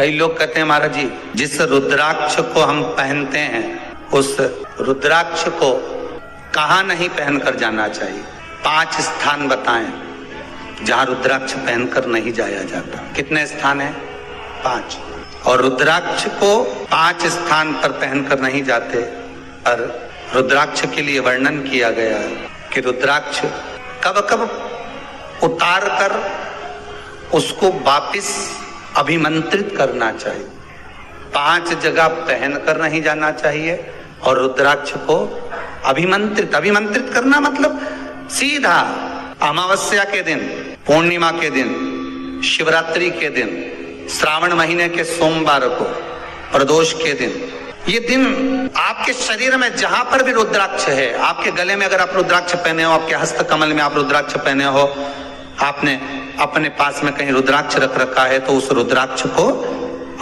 कई लोग कहते हैं महाराज जी, जिस रुद्राक्ष को हम पहनते हैं उस रुद्राक्ष को कहाँ नहीं पहनकर जाना चाहिए। 5 स्थान बताएं जहां रुद्राक्ष पहनकर नहीं जाया जाता। कितने स्थान है? 5। और रुद्राक्ष को 5 स्थान पर पहनकर नहीं जाते। और रुद्राक्ष के लिए वर्णन किया गया है कि रुद्राक्ष कब कब उतार कर उसको वापिस अभिमंत्रित करना चाहिए। 5 जगह पहनकर नहीं जाना चाहिए और रुद्राक्ष को अभिमंत्रित करना मतलब सीधा अमावस्या के दिन, पूर्णिमा के दिन, शिवरात्रि के दिन, श्रावण महीने के सोमवार को, प्रदोष के दिन, ये दिन आपके शरीर में जहां पर भी रुद्राक्ष है, आपके गले में अगर आप रुद्राक्ष पहने हो, आपके हस्त कमल में आप रुद्राक्ष पहने हो, आपने अपने पास में कहीं रुद्राक्ष रख रखा है, तो उस रुद्राक्ष को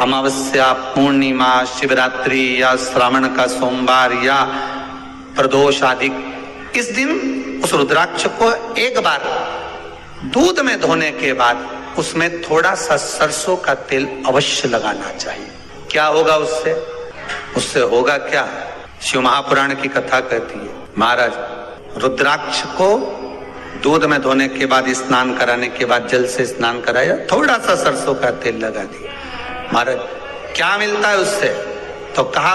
अमावस्या, पूर्णिमा, शिवरात्रि या श्रावण का सोमवार या प्रदोष आदि, इस दिन उस रुद्राक्ष को एक बार दूध में धोने के बाद उसमें थोड़ा सा सरसों का तेल अवश्य लगाना चाहिए। क्या होगा उससे? उससे होगा क्या? शिव महापुराण की कथा कहती है, महाराज रुद्राक्ष को दूध में धोने के बाद, स्नान कराने के बाद जल से स्नान कराया, थोड़ा सा सरसों का तेल लगा दिया। महाराज क्या मिलता है उससे? तो कहा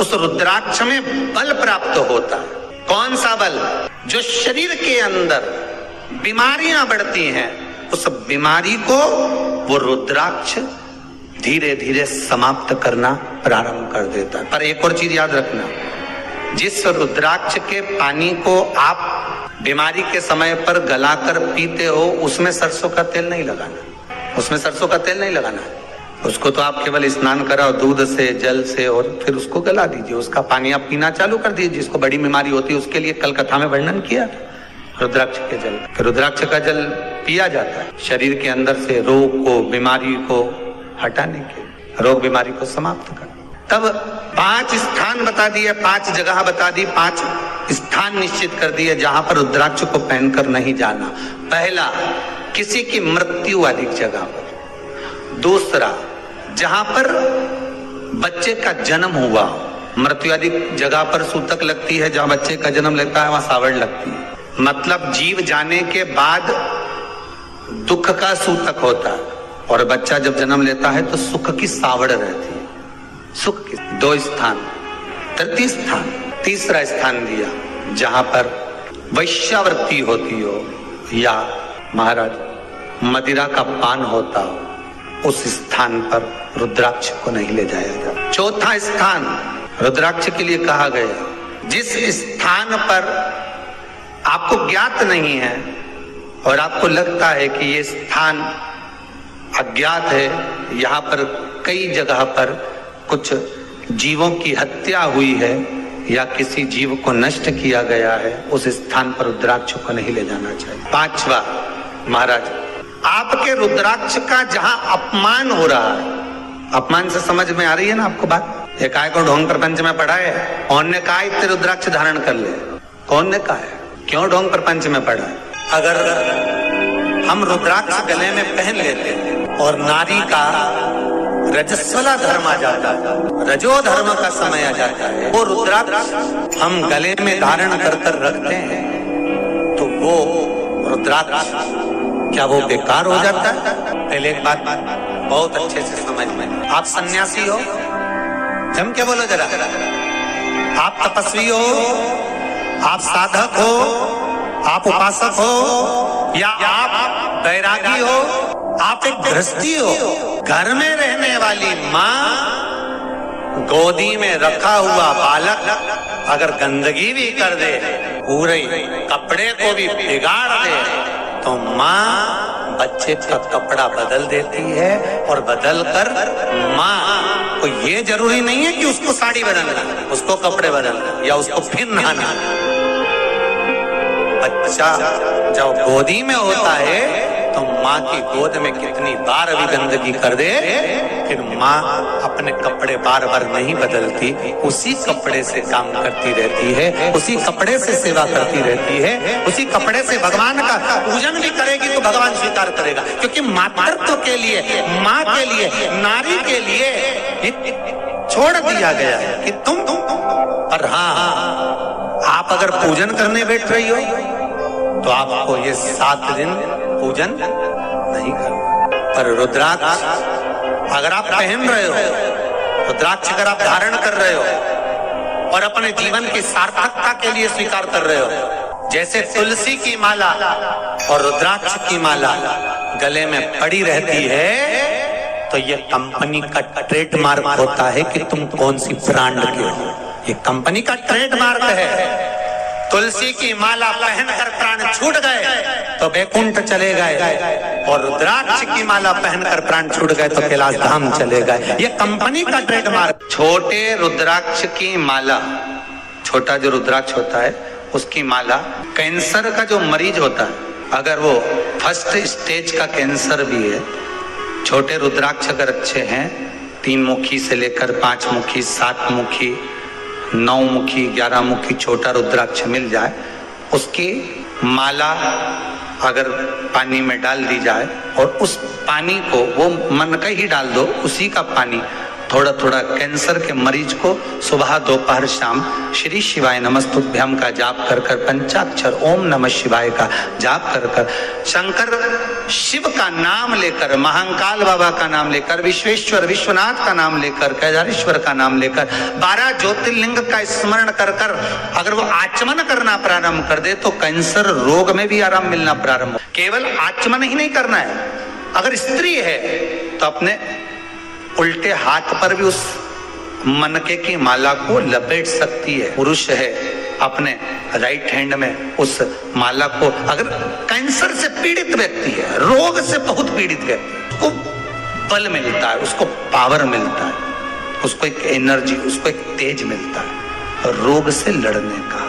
उस रुद्राक्ष में बल प्राप्त होता है। कौन सा बल? जो शरीर के अंदर बीमारियां बढ़ती हैं, उस बीमारी को वो रुद्राक्ष धीरे धीरे समाप्त करना प्रारंभ कर देता है। पर एक और चीज याद रखना, जिस रुद्राक्ष के पानी को आप बीमारी के समय पर गलाकर पीते हो, उसमें सरसों का तेल नहीं लगाना। उसमें सरसों का तेल नहीं लगाना। उसको तो आप केवल स्नान कराओ दूध से, जल से, और फिर उसको गला दीजिए, उसका पानी आप पीना चालू कर दीजिए। जिसको बड़ी बीमारी होती है उसके लिए कल कथा में वर्णन किया रुद्राक्ष के जल। रुद्राक्ष का जल पिया जाता है शरीर के अंदर से रोग को, बीमारी को हटाने के, रोग बीमारी को समाप्त करने। तब 5 स्थान बता दिए, 5 जगह बता दी, 5 स्थान निश्चित कर दिए जहां पर रुद्राक्ष को पहनकर नहीं जाना। पहला, किसी की मृत्यु वाली जगह पर। दूसरा, जहां पर बच्चे का जन्म हुआ, मृत्यु आदि जगह पर सूतक लगती है, जहां बच्चे का जन्म लगता है वहां सावड़ लगती है। मतलब जीव जाने के बाद दुख का सूतक होता है, और बच्चा जब जन्म लेता है तो सुख की सावड़ रहती है। सुख की 2 स्थान। तृतीय स्थान, तीसरा स्थान दिया जहां पर वैश्यावृत्ति होती हो या महाराज मदिरा का पान होता हो, उस स्थान पर रुद्राक्ष को नहीं ले जाया जाता। चौथा स्थान रुद्राक्ष के लिए कहा गया, जिस स्थान पर आपको ज्ञात नहीं है और आपको लगता है कि ये स्थान अज्ञात है, यहाँ पर कई जगह पर कुछ जीवों की हत्या हुई है या किसी जीव को नष्ट किया गया है, उस स्थान पर रुद्राक्ष को नहीं ले जाना चाहिए। 5वां, महाराज आपके रुद्राक्ष का जहां अपमान हो रहा है, अपमान से समझ में आ रही है ना आपको बात? एक आय को ढोंग प्रपंच में पढ़ा है, कौन ने कहा इतने रुद्राक्ष धारण कर ले? कौन ने कहा है? क्यों ढोंग प्रपंच में पढ़ा है? अगर हम रुद्राक्ष गले में पहन लेते हैं और नारी का रजस्वला धर्म आ जाता है, रजो धर्म का समय आ जाता है, वो रुद्राक्ष हम गले में धारण कर रखते हैं, तो वो रुद्राक्ष क्या वो बेकार हो जाता है? पहले एक बात बहुत अच्छे से समझ में, आप सन्यासी हो, जम के बोलो जरा, आप तपस्वी हो, आप साधक हो, आप उपासक हो, या आप बैरागी हो, आप एक गृहस्थी हो, घर में रहने वाली माँ गोदी में रखा हुआ बालक अगर गंदगी भी कर दे, पूरे कपड़े को भी बिगाड़ दे, तो माँ बच्चे का कपड़ा बदल देती है, और बदल कर माँ को ये जरूरी नहीं है कि उसको साड़ी बदलना, उसको कपड़े बदलना या उसको फिर नहाना। बच्चा जब गोदी में होता है तो माँ की गोद में कितनी बार भी गंदगी कर दे, फिर माँ अपने कपड़े बार बार नहीं बदलती, उसी कपड़े से काम करती रहती है, उसी कपड़े से सेवा करती रहती है, उसी कपड़े से भगवान का पूजन भी करेगी तो भगवान स्वीकार करेगा। क्योंकि मातृत्व के लिए, माँ के लिए, नारी के लिए छोड़ दिया गया है कि तुम पर हाँ, आप अगर पूजन करने बैठ रही हो तो आपको ये 7 दिन पूजन नहीं करना। पर रुद्राक्ष अगर आप पहन रहे हो, रुद्राक्ष अगर आप धारण कर रहे हो और अपने जीवन की सार्थकता के लिए स्वीकार कर रहे हो, जैसे तुलसी की माला और रुद्राक्ष की माला गले में पड़ी रहती है, तो ये कंपनी का ट्रेडमार्क होता है कि तुम कौन सी ब्रांड के हो। ये कंपनी का ट्रेडमार्क है। तुलसी की माला पहनकर प्राण छूट गए तो वैकुंठ चले गए, और रुद्राक्ष की माला पहनकर प्राण छूट गए तो कैलाश धाम चले गए। ये कंपनी का ट्रेडमार्क। छोटे रुद्राक्ष की माला, छोटा जो रुद्राक्ष होता है उसकी माला, कैंसर का जो मरीज होता है, अगर वो फर्स्ट स्टेज का कैंसर भी है, छोटे रुद्राक्ष अगर अच्छे हैं, 3 मुखी से लेकर 5 मुखी, 7 मुखी, 9 मुखी, 11 मुखी छोटा रुद्राक्ष मिल जाए, उसकी माला अगर पानी में डाल दी जाए और उस पानी को वो मन का ही डाल दो, उसी का पानी थोड़ा थोड़ा कैंसर के मरीज को सुबह दोपहर शाम श्री शिवाय नमस्तुभ्यम का जाप कर कर, पंचाक्षर ओम नमः शिवाय का जाप कर कर, शंकर शिव का नाम लेकर, महाकाल बाबा का नाम लेकर, विश्वेश्वर विश्वनाथ का नाम लेकर, केदारेश्वर का नाम लेकर, 12 ज्योतिर्लिंग का स्मरण कर कर अगर वो आचमन करना प्रारंभ कर दे तो कैंसर रोग में भी आराम मिलना प्रारंभ हो। केवल आचमन ही नहीं करना है, अगर स्त्री है तो अपने उल्टे हाथ पर भी उस मनके की माला को लपेट सकती है। पुरुष है अपने राइट हैंड में उस माला को, अगर कैंसर से पीड़ित व्यक्ति है, रोग से बहुत पीड़ित व्यक्ति, उसको बल मिलता है, उसको पावर मिलता है, उसको एक एनर्जी, उसको एक तेज मिलता है रोग से लड़ने का।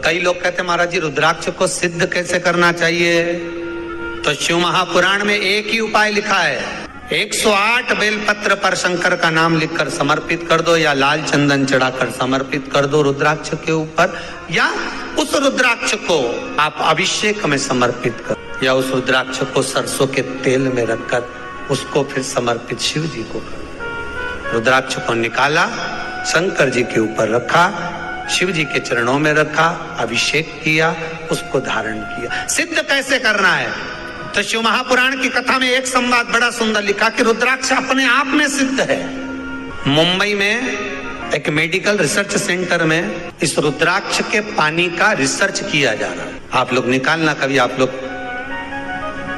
कई लोग कहते हैं महाराज जी रुद्राक्ष को सिद्ध कैसे करना चाहिए? तो शिव महापुराण में एक ही उपाय लिखा है, 108 बेलपत्र पर शंकर का नाम लिखकर समर्पित कर दो, या लाल चंदन चढ़ाकर समर्पित कर दो रुद्राक्ष के ऊपर, या उस रुद्राक्ष को आप अभिषेक में समर्पित कर, या उस रुद्राक्ष को सरसों के तेल में रखकर उसको फिर समर्पित शिव जी को कर। रुद्राक्ष को निकाला, शंकर जी के ऊपर रखा, शिव जी के चरणों में रखा, अभिषेक किया, उसको धारण किया। सिद्ध कैसे करना है? तो शिव महापुराण की कथा में एक संवाद बड़ा सुंदर लिखा कि रुद्राक्ष अपने आप में सिद्ध है। मुंबई में एक मेडिकल रिसर्च सेंटर में इस रुद्राक्ष के पानी का रिसर्च किया जा रहा है। आप लोग निकालना कभी, आप लोग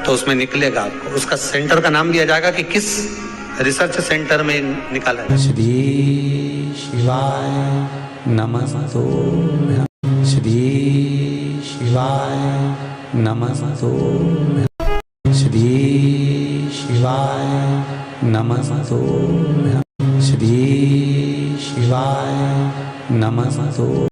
तो उसमें निकलेगा आपको, उसका सेंटर का नाम दिया जाएगा कि किस रिसर्च सेंटर में निकाला है। श्री शिवाय नमस्तुभ्यं, श्री शिवाय नमस्तुभ्यं, श्री शिवाय नमस्तुभ्यं, श्री शिवाय नमस्तुभ्यं।